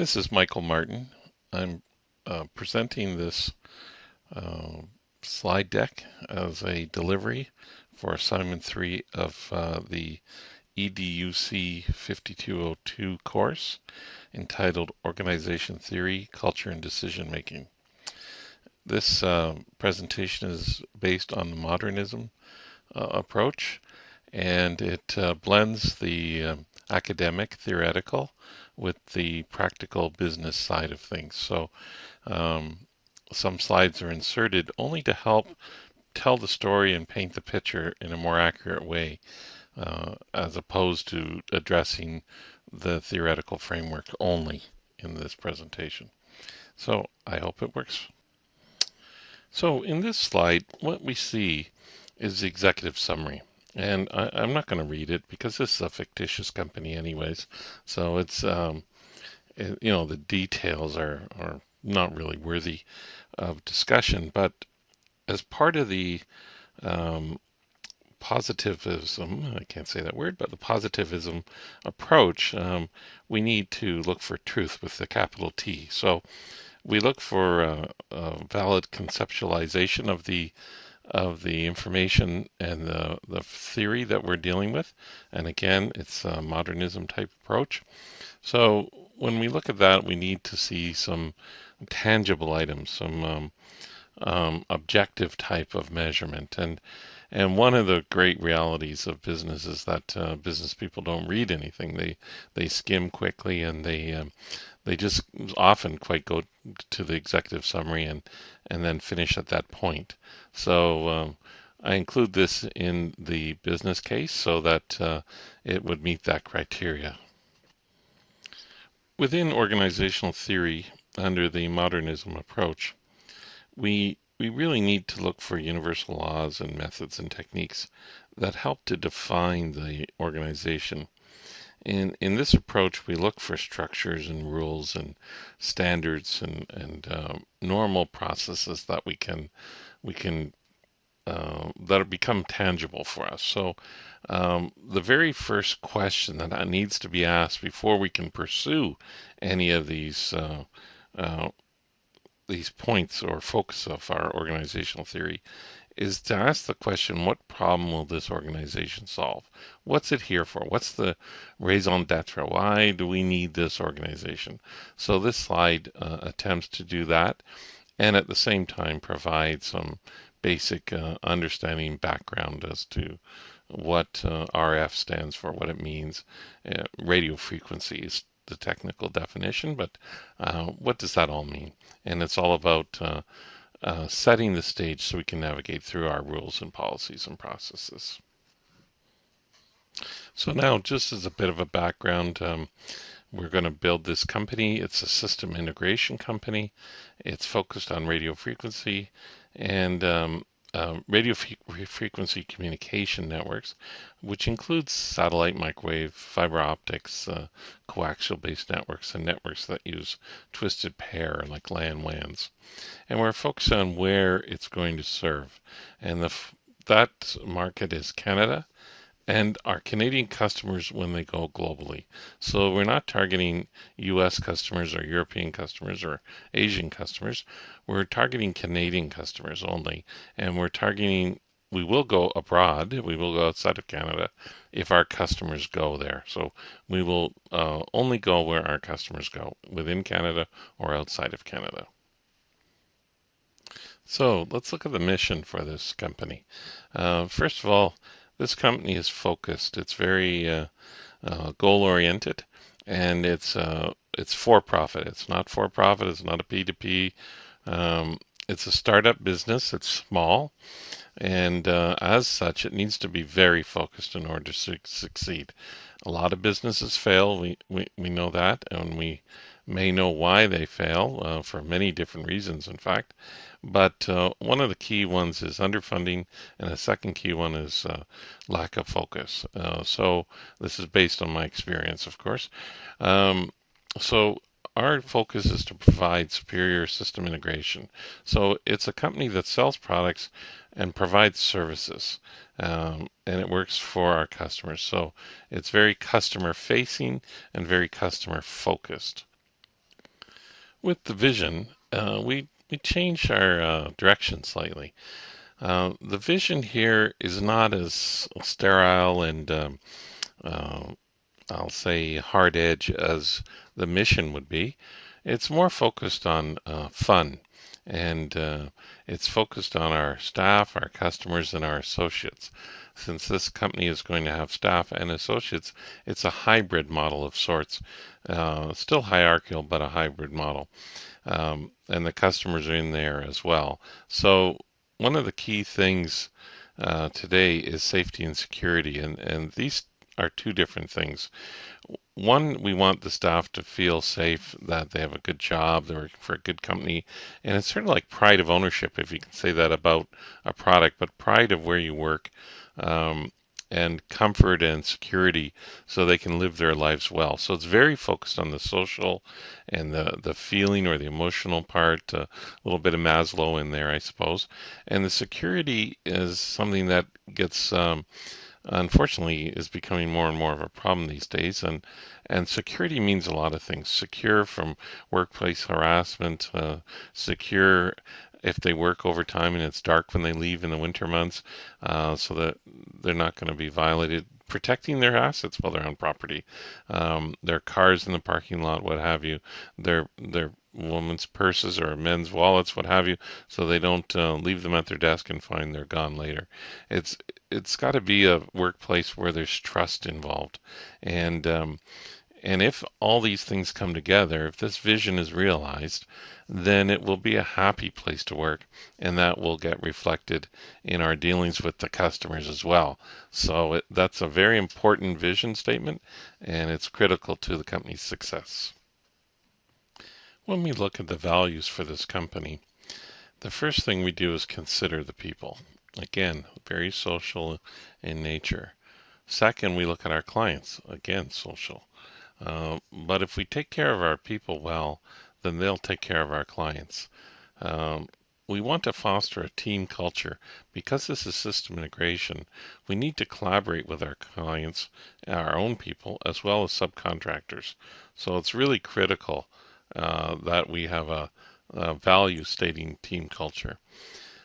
This is Michael Martin. I'm presenting this uh, slide deck as a delivery for Assignment 3 of the EDUC5202 course entitled Organization Theory, Culture, and Decision Making. This presentation is based on the modernism approach, and it blends the academic, theoretical, with the practical business side of things. So some slides are inserted only to help tell the story and paint the picture in a more accurate way, as opposed to addressing the theoretical framework only in this presentation. So I hope it works. So in this slide, what we see is the executive summary. And I'm not going to read it because this is a fictitious company anyways. So it's, the details are not really worthy of discussion. But as part of the um, positivism, I can't say that word, but the positivism approach, we need to look for truth with the capital T. So we look for a valid conceptualization of the information and the theory that we're dealing with. And again, it's a modernism type approach. So when we look at that, we need to see some tangible items, some objective type of measurement. And one of the great realities of business is that business people don't read anything. They skim quickly, and they just often quite go to the executive summary and then finish at that point. So I include this in the business case so that it would meet that criteria. Within organizational theory, under the modernism approach, we really need to look for universal laws and methods and techniques that help to define the organization. In this approach, we look for structures and rules and standards and normal processes that we can that become tangible for us. So the very first question that needs to be asked before we can pursue any of these points or focus of our organizational theory is to ask the question, what problem will this organization solve? What's it here for? What's the raison d'etre? Why do we need this organization? So this slide attempts to do that and at the same time provide some basic understanding background as to what RF stands for, what it means. Radio frequency is the technical definition, but what does that all mean? And it's all about setting the stage so we can navigate through our rules and policies and processes. So now, just as a bit of a background, we're going to build this company. It's a system integration company. It's focused on radio frequency and radio frequency communication networks, which includes satellite, microwave, fiber optics, coaxial-based networks, and networks that use twisted pair like LAN WANs. And we're focused on where it's going to serve. And that market is Canada and our Canadian customers when they go globally. So we're not targeting US customers or European customers or Asian customers. We're targeting Canadian customers only. And we will go abroad, we will go outside of Canada if our customers go there. So we will only go where our customers go, within Canada or outside of Canada. So let's look at the mission for this company. First of all, this company is focused. It's very goal-oriented, and it's for-profit. It's not for-profit. It's not a P2P. It's a startup business. It's small, and as such, it needs to be very focused in order to succeed. A lot of businesses fail. We know that, and we may know why they fail for many different reasons, in fact. But one of the key ones is underfunding, and a second key one is lack of focus. So this is based on my experience, of course. So our focus is to provide superior system integration. So it's a company that sells products and provides services, and it works for our customers. So it's very customer facing and very customer focused. With the vision, we changed our direction slightly. The vision here is not as sterile and uh, I'll say hard edge as the mission would be. It's more focused on fun, and it's focused on our staff, our customers, and our associates. Since this company is going to have staff and associates, it's a hybrid model of sorts. Still hierarchical, but a hybrid model. And the customers are in there as well. So one of the key things today is safety and security, and these are two different things. One, we want the staff to feel safe, that they have a good job, they're working for a good company, and it's sort of like pride of ownership, if you can say that about a product, but pride of where you work, um, and comfort and security so they can live their lives well. So it's very focused on the social and the feeling or the emotional part, a little bit of Maslow in there, I suppose. And the security is something that gets unfortunately is becoming more and more of a problem these days, and security means a lot of things. Secure from workplace harassment, secure if they work overtime and it's dark when they leave in the winter months, so that they're not going to be violated. Protecting their assets while they're on property, their cars in the parking lot, what have you, their women's purses or men's wallets, what have you, so they don't leave them at their desk and find they're gone later. It's it's got to be a workplace where there's trust involved, and and if all these things come together, if this vision is realized, then it will be a happy place to work, and that will get reflected in our dealings with the customers as well. So that's a very important vision statement, and it's critical to the company's success. When we look at the values for this company, the first thing we do is consider the people. Again, very social in nature. Second, we look at our clients. Again, social. But if we take care of our people well, then they'll take care of our clients. Um, we want to foster a team culture. Because this is system integration, we need to collaborate with our clients, our own people, as well as subcontractors. So it's really critical that we have a value stating team culture.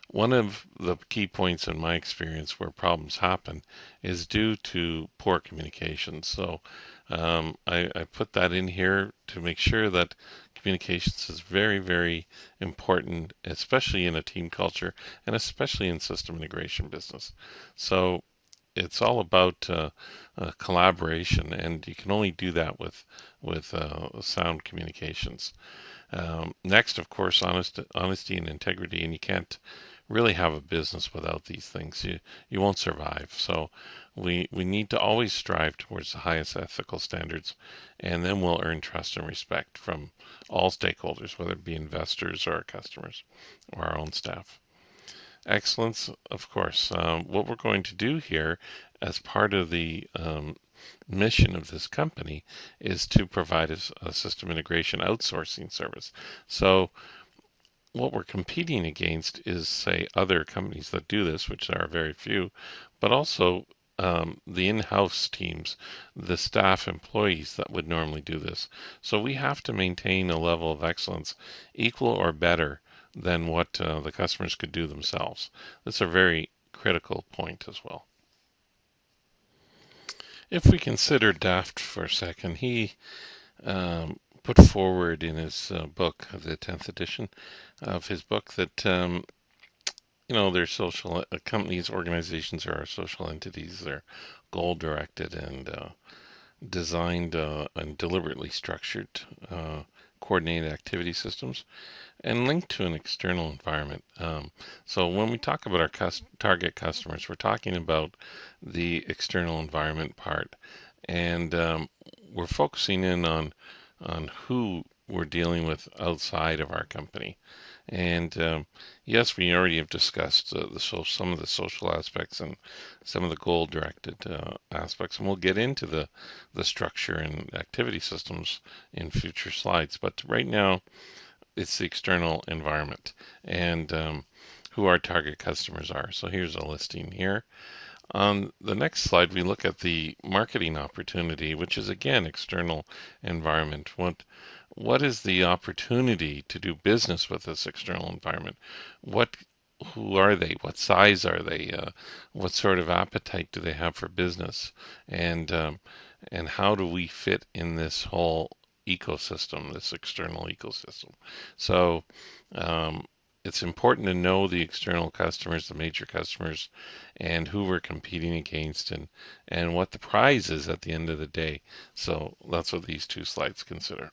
One of the key points in my experience where problems happen is due to poor communication. So I put that in here to make sure that communications is very, very important, especially in a team culture and especially in system integration business. So it's all about collaboration, and you can only do that with sound communications. Next, of course, honesty and integrity, and you can't really have a business without these things. You won't survive. So we need to always strive towards the highest ethical standards, and then we'll earn trust and respect from all stakeholders, whether it be investors or our customers or our own staff. Excellence, of course. What we're going to do here as part of the mission of this company is to provide a system integration outsourcing service. So what we're competing against is, say, other companies that do this, which there are very few, but also the in-house teams, the staff employees that would normally do this. So we have to maintain a level of excellence equal or better than what the customers could do themselves. That's a very critical point as well. If we consider Daft for a second, he put forward in his book, the 10th edition of his book, that they're social companies, organizations are social entities. They're goal directed and designed and deliberately structured, coordinated activity systems, and linked to an external environment. So when we talk about our target customers, we're talking about the external environment part, and we're focusing in on who we're dealing with outside of our company. And yes, we already have discussed some of the social aspects and some of the goal-directed aspects, and we'll get into the structure and activity systems in future slides. But right now, it's the external environment and who our target customers are. So here's a listing here. On the next slide, we look at the marketing opportunity, which is again external environment. What is the opportunity to do business with this external environment? What Who are they? What size are they? What sort of appetite do they have for business? And and how do we fit in this whole ecosystem, this external ecosystem? So um, it's important to know the external customers, the major customers, and who we're competing against, and what the prize is at the end of the day. So that's what these two slides consider.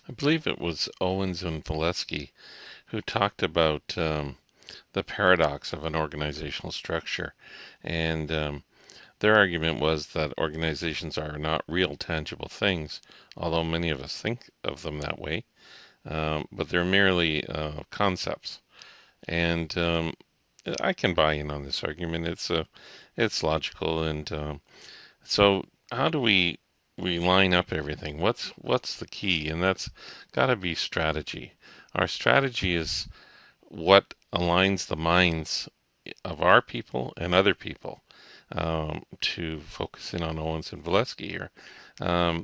I believe it was Owens and Valesky who talked about the paradox of an organizational structure. And their argument was that organizations are not real, tangible things, although many of us think of them that way, but they're merely concepts. And I can buy in on this argument. It's logical, and so how do we line up everything? What's the key? And that's got to be strategy. Our strategy is what aligns the minds of our people and other people, to focus in on Owens and Valesky here.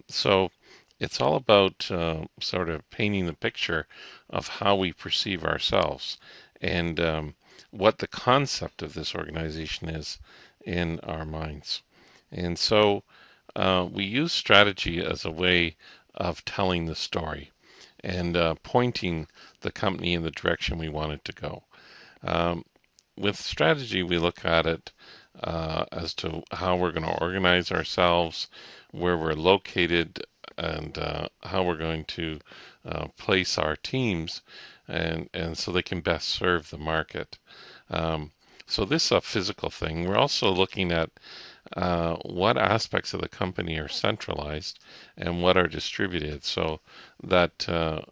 So it's all about sort of painting the picture of how we perceive ourselves, and what the concept of this organization is in our minds. And so we use strategy as a way of telling the story and pointing the company in the direction we want it to go. Um, with strategy, we look at it as to how we're going to organize ourselves, where we're located, and how we're going to place our teams, and so they can best serve the market. Um, so this is a physical thing. We're also looking at what aspects of the company are centralized and what are distributed, so that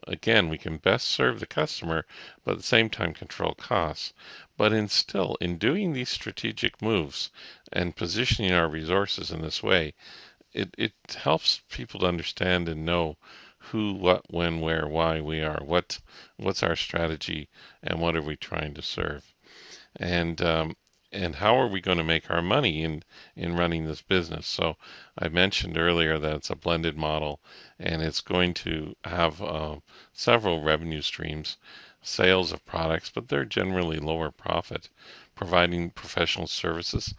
again we can best serve the customer, but at the same time control costs. But in doing these strategic moves and positioning our resources in this way, it helps people to understand and know who, what, when, where, why we are, what's our strategy, and what are we trying to serve. And and how are we going to make our money in running this business? So I mentioned earlier that it's a blended model, and it's going to have several revenue streams, sales of products, but they're generally lower profit, providing professional services,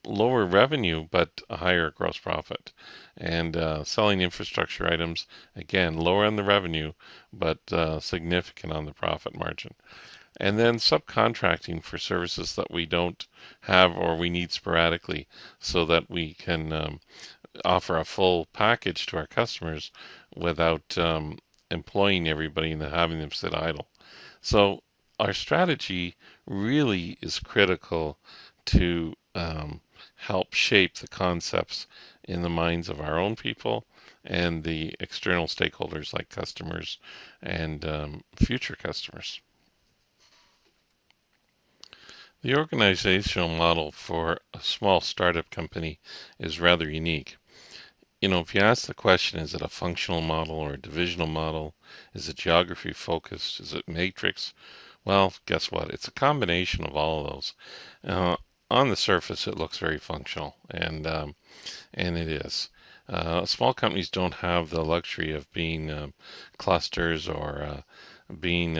lower revenue but a higher gross profit, and selling infrastructure items, again lower on the revenue but significant on the profit margin. And then subcontracting for services that we don't have or we need sporadically, so that we can offer a full package to our customers without employing everybody and having them sit idle. So our strategy really is critical to help shape the concepts in the minds of our own people and the external stakeholders like customers and future customers. The organizational model for a small startup company is rather unique. If you ask the question, is it a functional model or a divisional model? Is it geography focused? Is it matrix? Well, guess what? It's a combination of all of those. Uh, on the surface, it looks very functional, and it is. Small companies don't have the luxury of being clusters or being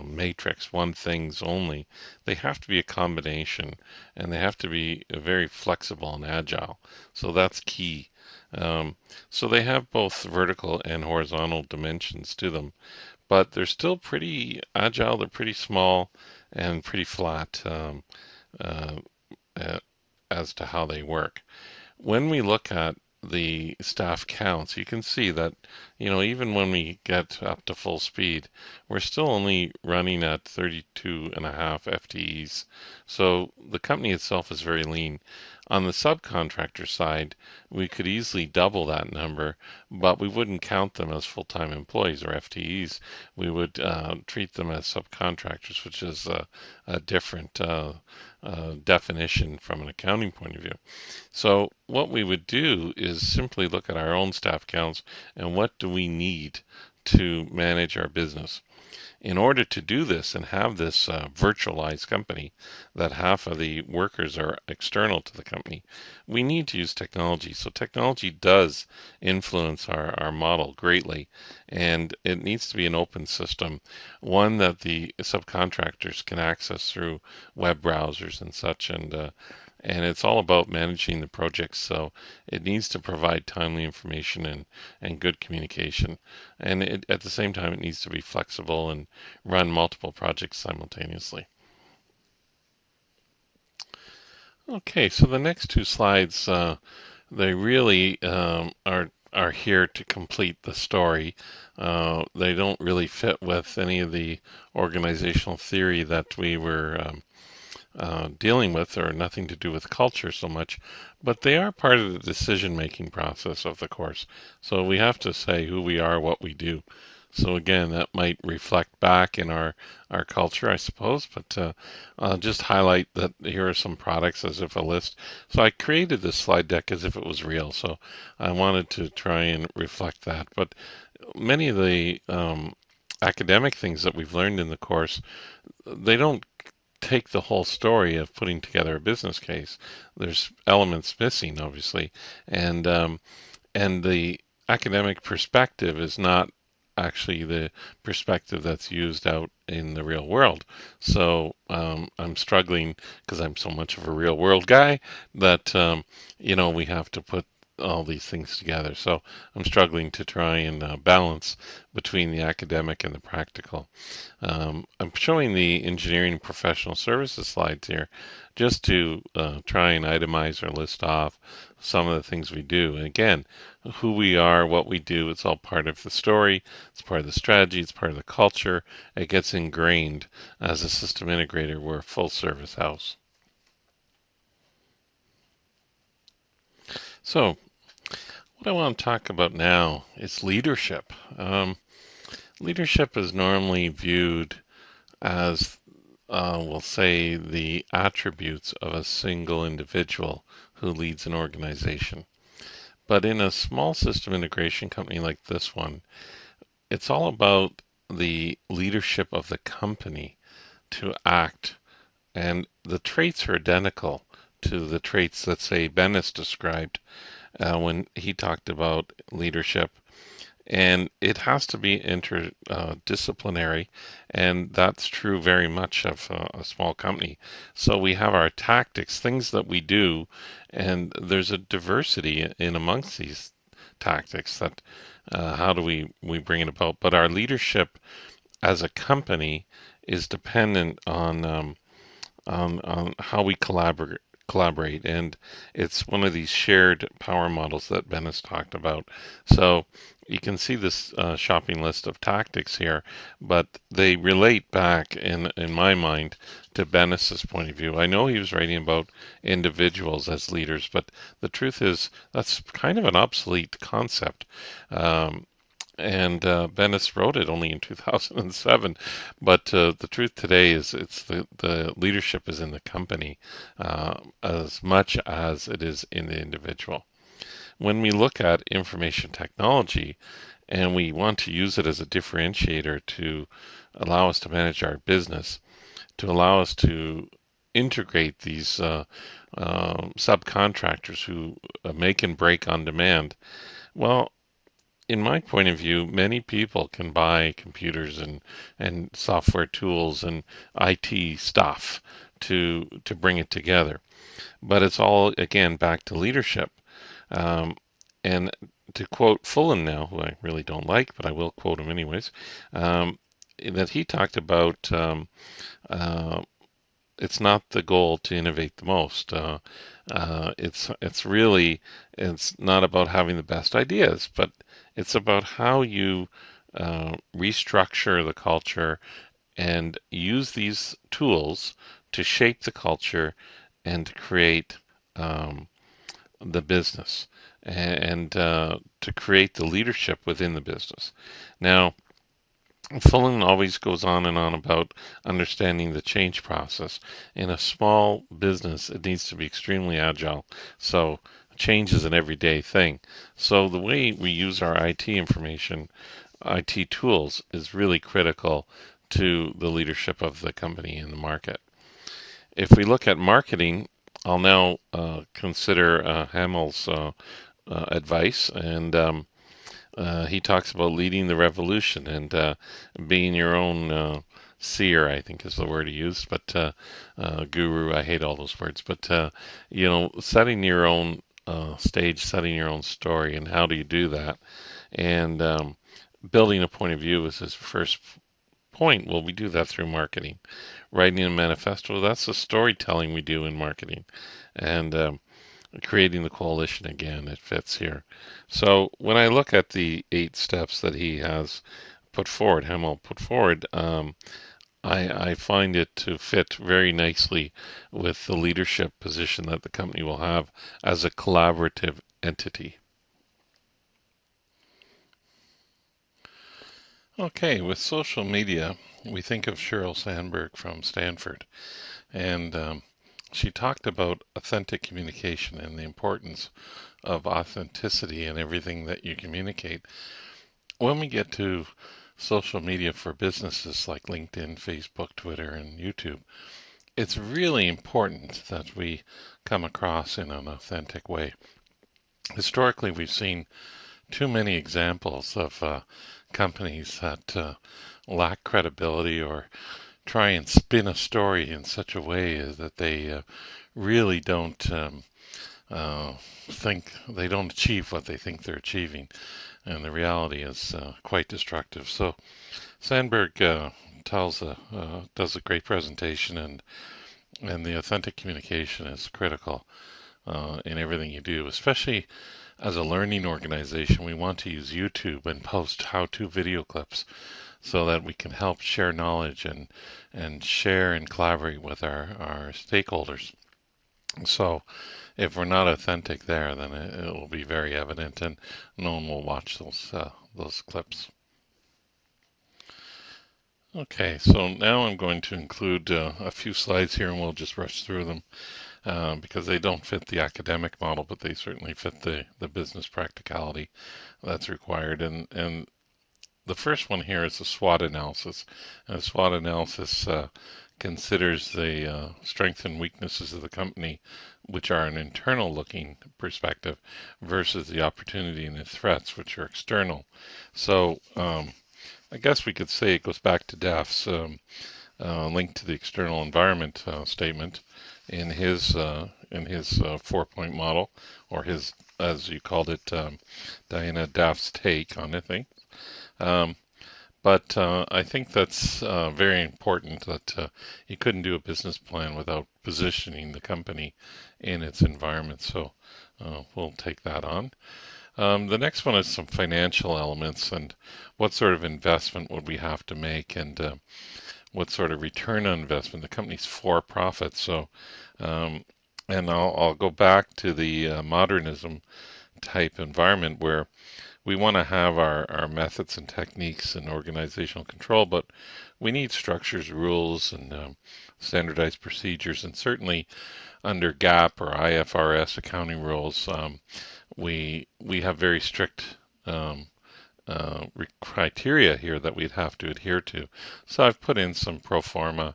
matrix, one things only. They have to be a combination, and they have to be very flexible and agile. So that's key. So they have both vertical and horizontal dimensions to them, but they're still pretty agile. They're pretty small and pretty flat, uh, uh, as to how they work. When we look at the staff counts, you can see that, even when we get up to full speed, we're still only running at 32 and a half FTEs. So the company itself is very lean. On the subcontractor side, we could easily double that number, but we wouldn't count them as full-time employees or FTEs. We would treat them as subcontractors, which is a different definition from an accounting point of view. So what we would do is simply look at our own staff counts and what do we need to manage our business. in order to do this and have this virtualized company that half of the workers are external to the company, we need to use technology. So technology does influence our model greatly, and it needs to be an open system, one that the subcontractors can access through web browsers and such, and it's all about managing the projects. So it needs to provide timely information and good communication. And at the same time, it needs to be flexible and run multiple projects simultaneously. Okay, so the next two slides, they really are here to complete the story. They don't really fit with any of the organizational theory that we were dealing with, or nothing to do with culture so much, but they are part of the decision-making process of the course. So we have to say who we are, what we do. So again, that might reflect back in our culture, I suppose, but I'll just highlight that here are some products as if a list. So I created this slide deck as if it was real, so I wanted to try and reflect that. But many of the academic things that we've learned in the course, they don't take the whole story of putting together a business case. There's elements missing, obviously, and the academic perspective is not actually the perspective that's used out in the real world. So I'm struggling because I'm so much of a real world guy that we have to put all these things together. So I'm struggling to try and balance between the academic and the practical. I'm showing the engineering and professional services slides here just to try and itemize or list off some of the things we do. And again, who we are, what we do, it's all part of the story, it's part of the strategy, it's part of the culture. It gets ingrained as a system integrator. We're a full service house. So, what I want to talk about now is leadership. Leadership is normally viewed as, we'll say, the attributes of a single individual who leads an organization. But in a small system integration company like this one, it's all about the leadership of the company to act, and the traits are identical to the traits that, say, Bennis described when he talked about leadership. And it has to be interdisciplinary, and that's true very much of a small company. So we have our tactics, things that we do, and there's a diversity in amongst these tactics that how do we bring it about? But our leadership as a company is dependent on how we collaborate, and it's one of these shared power models that Ben has talked about. So you can see this shopping list of tactics here, but they relate back in my mind to Bennis's point of view. I know he was writing about individuals as leaders, but the truth is that's kind of an obsolete concept. And Bennis wrote it only in 2007. But the truth today is it's the leadership is in the company as much as it is in the individual. When we look at information technology and we want to use it as a differentiator to allow us to manage our business, to allow us to integrate these subcontractors who make and break on demand, well, in my point of view, many people can buy computers and software tools and IT stuff to bring it together. But it's all, again, back to leadership. And to quote Fullen now, who I really don't like, but I will quote him anyways, that he talked about it's not the goal to innovate the most. It's really, it's not about having the best ideas, but it's about how you restructure the culture and use these tools to shape the culture and to create the business and to create the leadership within the business. Now, Fullen always goes on and on about understanding the change process. In a small business, it needs to be extremely agile. So change is an everyday thing. So the way we use our IT information, IT tools, is really critical to the leadership of the company in the market. If we look at marketing, I'll now consider Hamel's advice, and he talks about leading the revolution and being your own seer, I think is the word he used, but guru, I hate all those words, but setting your own stage, setting your own story, and how do you do that? And building a point of view is his first point. Well, we do that through marketing. Writing a manifesto, that's the storytelling we do in marketing. And creating the coalition again, it fits here. So when I look at the 8 steps that he has put forward, Hemel put forward, I find it to fit very nicely with the leadership position that the company will have as a collaborative entity. Okay, with social media, we think of Sheryl Sandberg from Stanford, and she talked about authentic communication and the importance of authenticity in everything that you communicate. When we get to social media for businesses like LinkedIn, Facebook, Twitter, and YouTube, it's really important that we come across in an authentic way. Historically, we've seen too many examples of companies that lack credibility or try and spin a story in such a way that they really don't think they don't achieve what they think they're achieving, and the reality is quite destructive. So Sandberg does a great presentation, and the authentic communication is critical in everything you do, especially as a learning organization. We want to use YouTube and post how-to video clips so that we can help share knowledge and share and collaborate with our stakeholders. So if we're not authentic there, then it will be very evident, and no one will watch those clips. Okay, so now I'm going to include a few slides here, and we'll just rush through them because they don't fit the academic model, but they certainly fit the business practicality that's required. And the first one here is a SWOT analysis. And a SWOT analysis considers the strengths and weaknesses of the company, which are an internal looking perspective, versus the opportunity and the threats, which are external. So I guess we could say it goes back to Daph's link to the external environment statement in his 4-point model, or his, as you called it, Diana, Daph's take on it. But I think that's very important that you couldn't do a business plan without positioning the company in its environment. So we'll take that on. The next one is some financial elements and what sort of investment would we have to make, and what sort of return on investment. The company's for profit, so and I'll go back to the modernism type environment where we want to have our methods and techniques and organizational control, but we need structures, rules, and standardized procedures. And certainly under GAAP or IFRS accounting rules, we have very strict criteria here that we'd have to adhere to. So I've put in some pro forma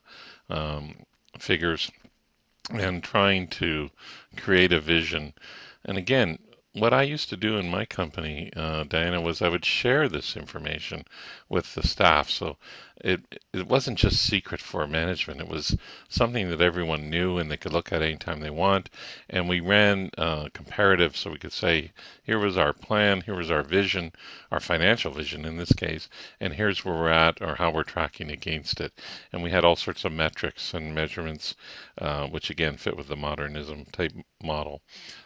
figures and trying to create a vision. And again, what I used to do in my company, Diana, was I would share this information with the staff. So it wasn't just secret for management. It was something that everyone knew and they could look at anytime they want. And we ran comparative, so we could say, here was our plan, here was our vision, our financial vision in this case, and here's where we're at or how we're tracking against it. And we had all sorts of metrics and measurements, which again fit with the modernism type model.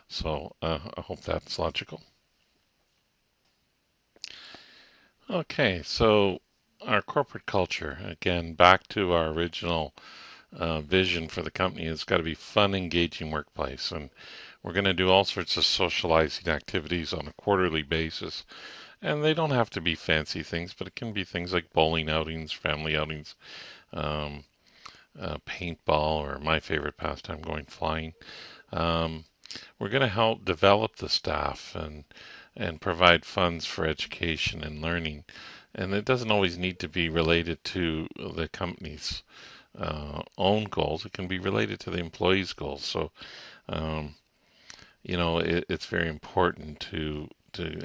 So I hope that's logical. Okay, so our corporate culture, again, back to our original vision for the company, it's got to be fun, engaging workplace. And we're going to do all sorts of socializing activities on a quarterly basis. And they don't have to be fancy things, but it can be things like bowling outings, family outings, um, paintball, or my favorite pastime, going flying. Um, we're going to help develop the staff and provide funds for education and learning. And it doesn't always need to be related to the company's own goals. It can be related to the employee's goals. So, um, it's very important to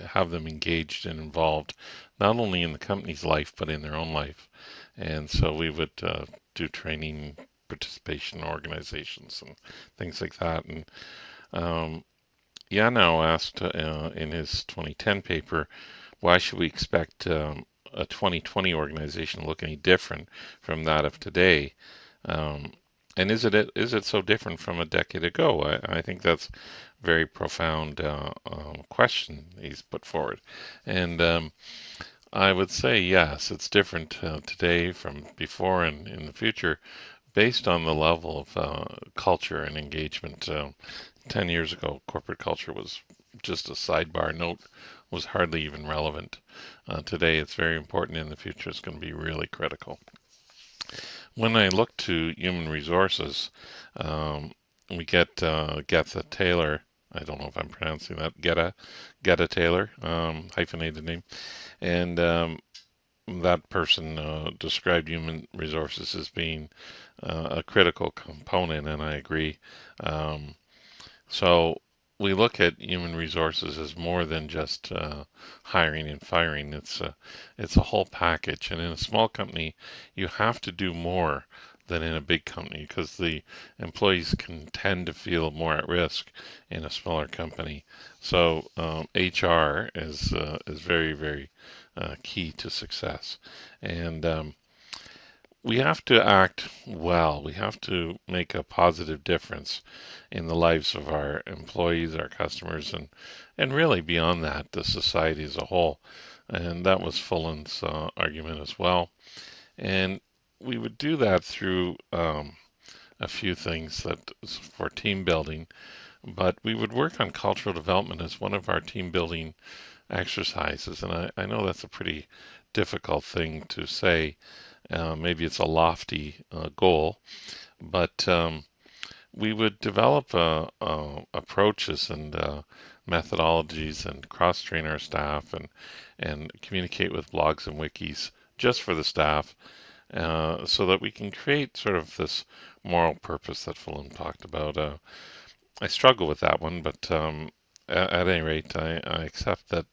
have them engaged and involved, not only in the company's life but in their own life. And so we would do training, participation organizations, and things like that. And Yano asked in his 2010 paper, why should we expect a 2020 organization to look any different from that of today? Um, and is it so different from a decade ago? I think that's a very profound question he's put forward. And I would say yes, it's different today from before and in the future based on the level of culture and engagement. 10 years ago, corporate culture was just a sidebar note, was hardly even relevant. Today, it's very important. In the future, it's going to be really critical. When I look to human resources, we get Getha Taylor. I don't know if I'm pronouncing that. Geta Taylor, hyphenated name. And that person described human resources as being a critical component, and I agree. Um, so we look at human resources as more than just hiring and firing. It's a whole package. And in a small company, you have to do more than in a big company because the employees can tend to feel more at risk in a smaller company. So HR is very, very key to success. And we have to act well. We have to make a positive difference in the lives of our employees, our customers, and really beyond that, the society as a whole. And that was Fullen's argument as well. And we would do that through a few things that for team building, but we would work on cultural development as one of our team building exercises. And I know that's a pretty difficult thing to say. Maybe it's a lofty goal, but we would develop approaches and methodologies and cross-train our staff and communicate with blogs and wikis just for the staff so that we can create sort of this moral purpose that Fulham talked about. I struggle with that one, but at any rate, I accept that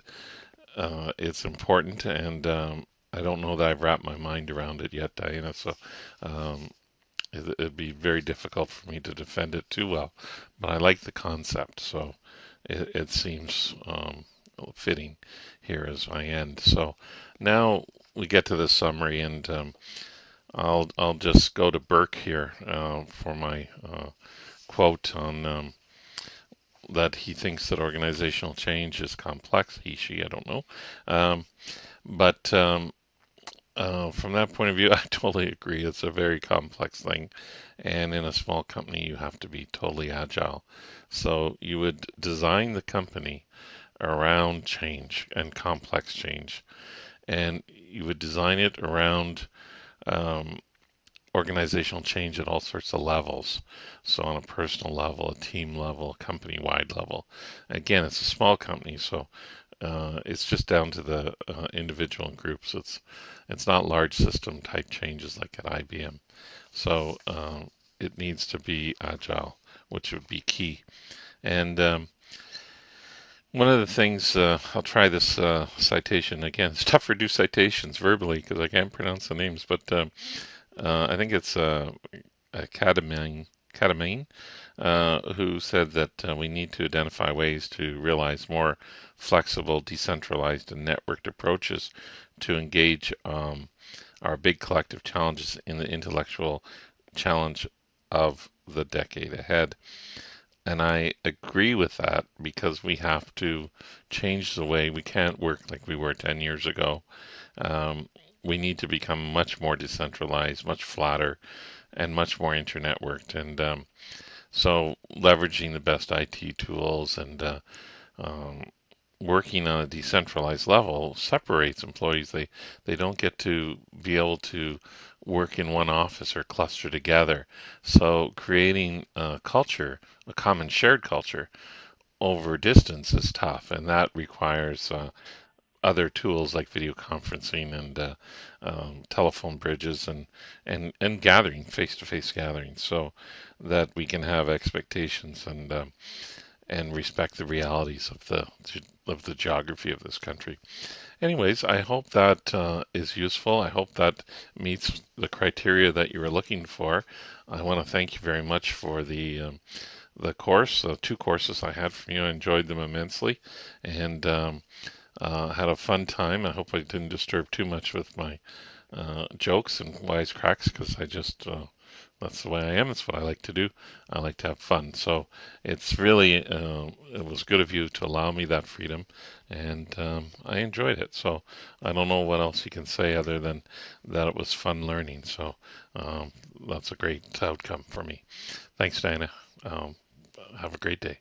it's important, and I don't know that I've wrapped my mind around it yet, Diana. So um, it'd be very difficult for me to defend it too well. But I like the concept, so it seems fitting here as I end. So now we get to the summary, and I'll just go to Burke here for my quote on that he thinks that organizational change is complex. He, she, I don't know. Um, but from that point of view, I totally agree. It's a very complex thing. And in a small company, you have to be totally agile. So you would design the company around change and complex change. And you would design it around um, organizational change at all sorts of levels. So on a personal level, a team level, a company-wide level. Again, it's a small company, so it's just down to the individual and groups. It's not large system type changes like at IBM. So it needs to be agile, which would be key. And one of the things, I'll try this citation again. It's tough to do citations verbally because I can't pronounce the names, but I think it's Kadamine, who said that we need to identify ways to realize more flexible, decentralized, and networked approaches to engage our big collective challenges in the intellectual challenge of the decade ahead. And I agree with that because we have to change the way we can't work like we were 10 years ago. Um, we need to become much more decentralized, much flatter, and much more internetworked. And so leveraging the best IT tools and um, working on a decentralized level separates employees. They don't get to be able to work in one office or cluster together. So creating a culture, a common shared culture over distance is tough, and that requires other tools like video conferencing and telephone bridges and gathering, face-to-face gatherings, so that we can have expectations and respect the realities of the geography of this country. Anyways, I hope that is useful. I hope that meets the criteria that you were looking for. I want to thank you very much for the course, the two courses I had from you. I enjoyed them immensely and had a fun time. I hope I didn't disturb too much with my jokes and wisecracks because that's the way I am. It's what I like to do. I like to have fun. So it's really, it was good of you to allow me that freedom, and I enjoyed it. So I don't know what else you can say other than that it was fun learning. So that's a great outcome for me. Thanks, Diana. Have a great day.